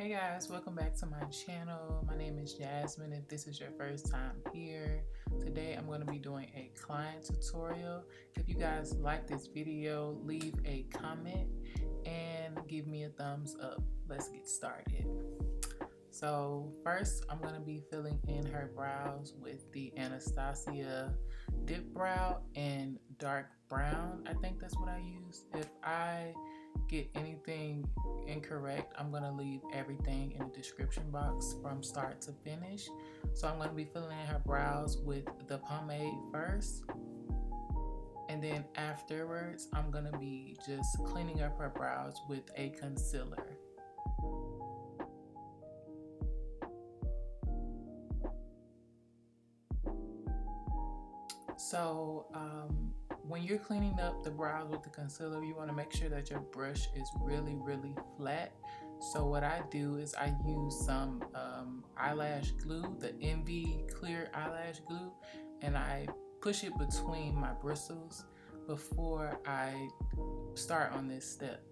Hey guys, welcome back to my channel. My name is Jasmine. If this is your first time here, today I'm going to be doing a client tutorial. If you guys like this video, leave a comment and give me a thumbs up. Let's get started. So first I'm going to be filling in her brows with the Anastasia dip brow in dark brown. I think that's what I used. If I get anything incorrect, I'm going to leave everything in the description box from start to finish. So I'm going to be filling in her brows with the pomade first, and then afterwards I'm going to be just cleaning up her brows with a concealer. So when you're cleaning up the brows with the concealer, you want to make sure that your brush is really flat. So what I do is I use some eyelash glue, the Envy clear eyelash glue, and I push it between my bristles before I start on this step.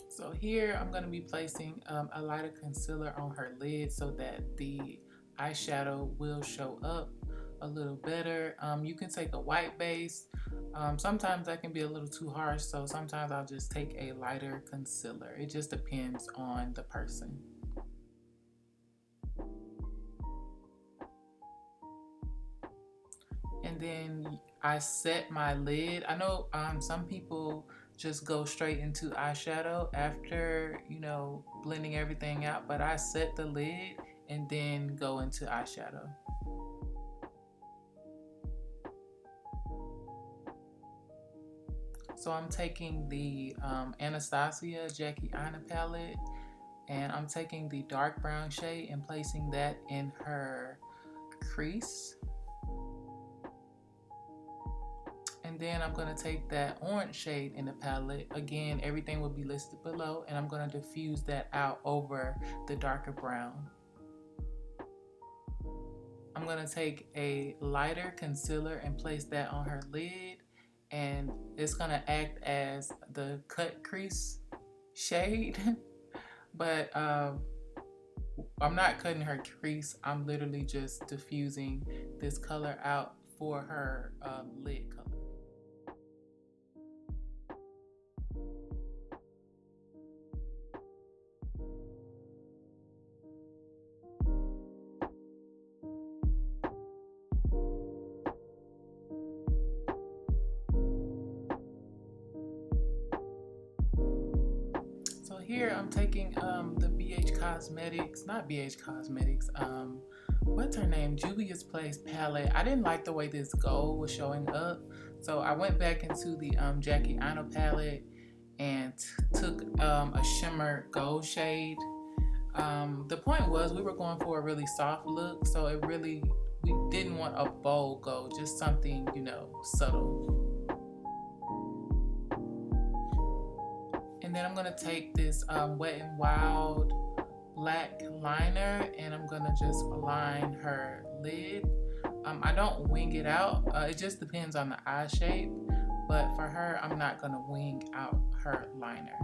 So here I'm going to be placing a lighter concealer on her lid so that the eyeshadow will show up a little better. You can take a white base. Sometimes that can be a little too harsh, so sometimes I'll just take a lighter concealer. It just depends on the person. And then I set my lid. I know some people just go straight into eyeshadow after, blending everything out, but I set the lid and then go into eyeshadow. So I'm taking the Anastasia Jackie Aina palette, and I'm taking the dark brown shade and placing that in her crease. And then I'm going to take that orange shade in the palette. Again, everything will be listed below, and I'm going to diffuse that out over the darker brown. I'm going to take a lighter concealer and place that on her lid, and it's going to act as the cut crease shade. But I'm not cutting her crease. I'm literally just diffusing this color out for her lid color. Here I'm taking the what's her name, Juvia's Place palette. I didn't like the way this gold was showing up, so I went back into the Jackie Aina palette and took a shimmer gold shade. The point was we were going for a really soft look, so we didn't want a bold gold, just something, subtle. And then I'm going to take this Wet n Wild black liner, and I'm going to just line her lid. I don't wing it out. It just depends on the eye shape. But for her, I'm not going to wing out her liner.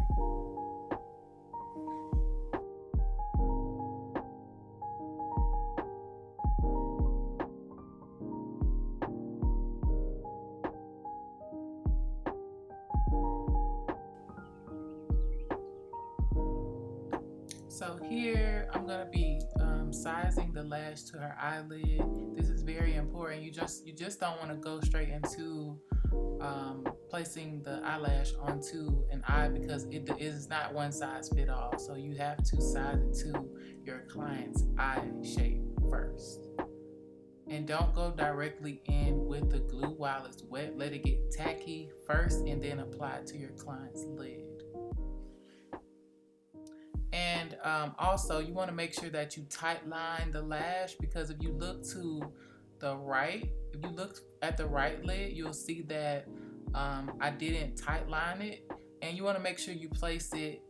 So here I'm going to be sizing the lash to her eyelid. This is very important. You just don't want to go straight into placing the eyelash onto an eye, because it is not one size fit all. So you have to size it to your client's eye shape first. And don't go directly in with the glue while it's wet. Let it get tacky first and then apply it to your client's lid. Also, you want to make sure that you tight line the lash, because if you look to the right, if you look at the right lid, you'll see that I didn't tight line it, and you want to make sure you place it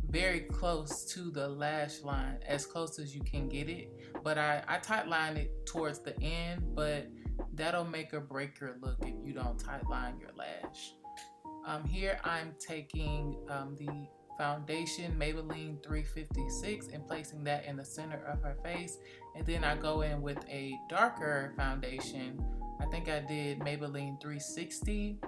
very close to the lash line, as close as you can get it. But I tight line it towards the end, but that'll make or break your look if you don't tight line your lash. Here I'm taking the foundation Maybelline 356 and placing that in the center of her face, and then I go in with a darker foundation. I think I did Maybelline 360.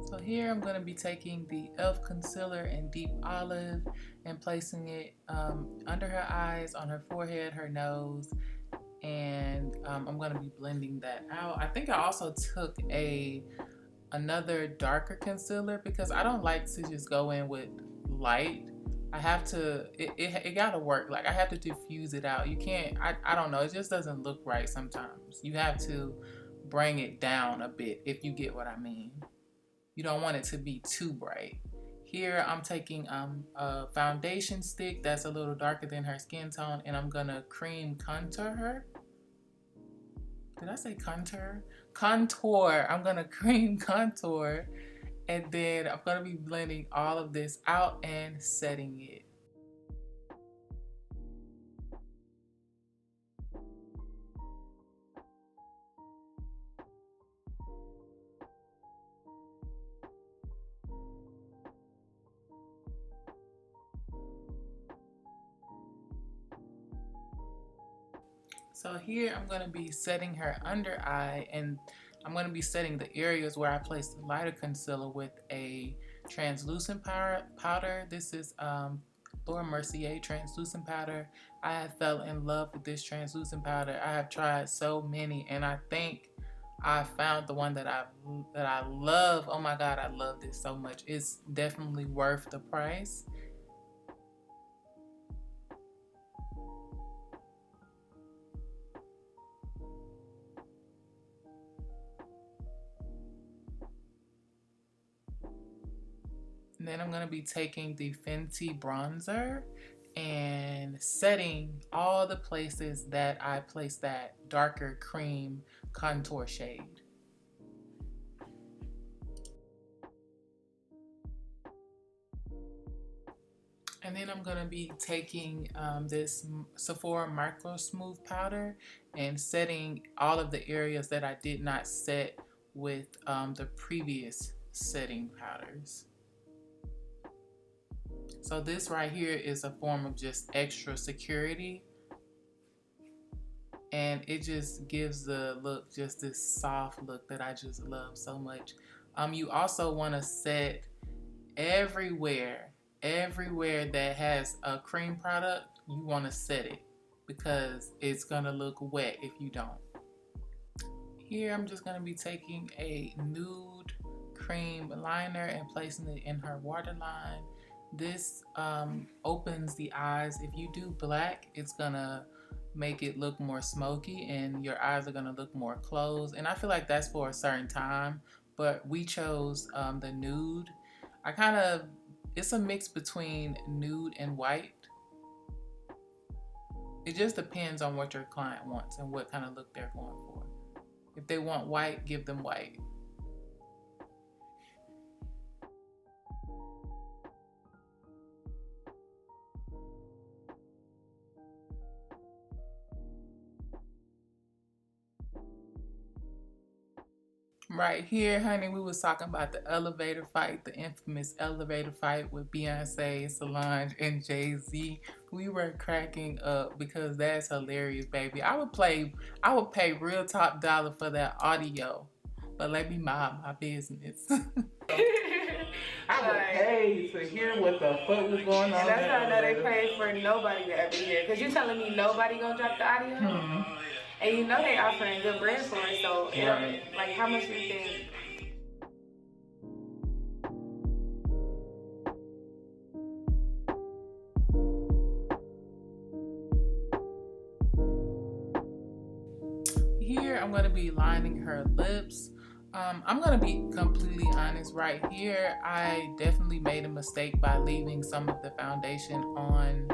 So here I'm going to be taking the e.l.f. concealer in Deep Olive and placing it under her eyes, on her forehead, her nose, and I'm going to be blending that out. I think I also took another darker concealer because I don't like to just go in with light. I have to, it gotta work. Like, I have to diffuse it out. You can't, I don't know, it just doesn't look right sometimes. You have to bring it down a bit, if you get what I mean. You don't want it to be too bright. Here I'm taking a foundation stick that's a little darker than her skin tone, and I'm gonna cream contour her. Did I say contour? Contour. I'm gonna cream contour, and then I'm gonna be blending all of this out and setting it. So here I'm going to be setting her under eye, and I'm going to be setting the areas where I placed the lighter concealer with a translucent powder. This is Mercier translucent powder. I have fell in love with this translucent powder. I have tried so many, and I think I found the one that I love. Oh my God, I love this so much. It's definitely worth the price. And then I'm going to be taking the Fenty bronzer and setting all the places that I placed that darker cream contour shade. And then I'm going to be taking this Sephora Micro Smooth powder and setting all of the areas that I did not set with the previous setting powders. So this right here is a form of just extra security, and it just gives the look, just this soft look that I just love so much. You also want to set everywhere that has a cream product. You want to set it because it's gonna look wet if you don't. Here I'm just gonna be taking a nude cream liner and placing it in her waterline. This opens the eyes. If you do black, it's gonna make it look more smoky and your eyes are gonna look more closed. And I feel like that's for a certain time, but we chose the nude. It's a mix between nude and white. It just depends on what your client wants and what kind of look they're going for. If they want white, give them white. Right here, honey, we was talking about the elevator fight, the infamous elevator fight with Beyonce, Solange, and Jay-Z. We were cracking up because that's hilarious, baby. I would pay real top dollar for that audio, but let me mind my business. I would pay to hear what the fuck was going on. And that's how I know they paid for nobody to ever hear. Because you're telling me nobody gonna drop the audio? And you know they offering good bread for it, so like how much do you think? Here I'm going to be lining her lips. I'm going to be completely honest right here. I definitely made a mistake by leaving some of the foundation on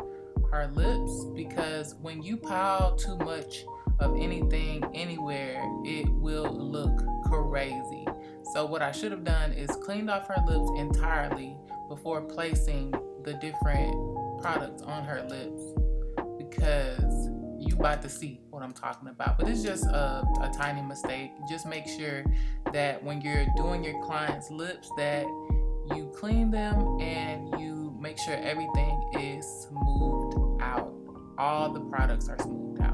her lips, because when you pile too much of anything anywhere, it will look crazy. So what I should have done is cleaned off her lips entirely before placing the different products on her lips, because you about to see what I'm talking about. But it's just a tiny mistake. Just make sure that when you're doing your client's lips that you clean them and you make sure everything is smoothed out. All the products are smoothed out.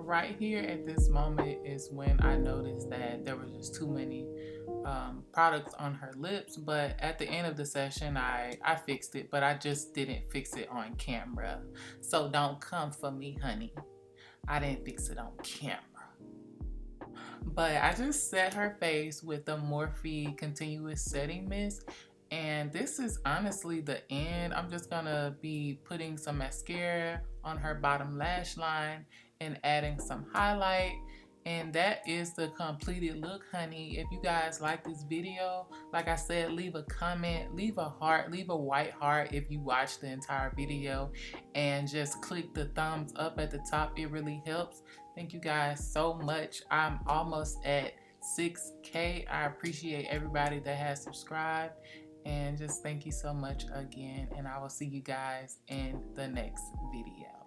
Right here at this moment is when I noticed that there was just too many products on her lips. But at the end of the session, I fixed it, but I just didn't fix it on camera. So don't come for me, honey. I didn't fix it on camera. But I just set her face with the Morphe Continuous Setting Mist. And this is honestly the end. I'm just gonna be putting some mascara on her bottom lash line and adding some highlight. And that is the completed look, honey. If you guys like this video, like I said, leave a comment, leave a heart, leave a white heart if you watched the entire video, and just click the thumbs up at the top. It really helps. Thank you guys so much. I'm almost at 6K. I appreciate everybody that has subscribed, and just thank you so much again, and I will see you guys in the next video.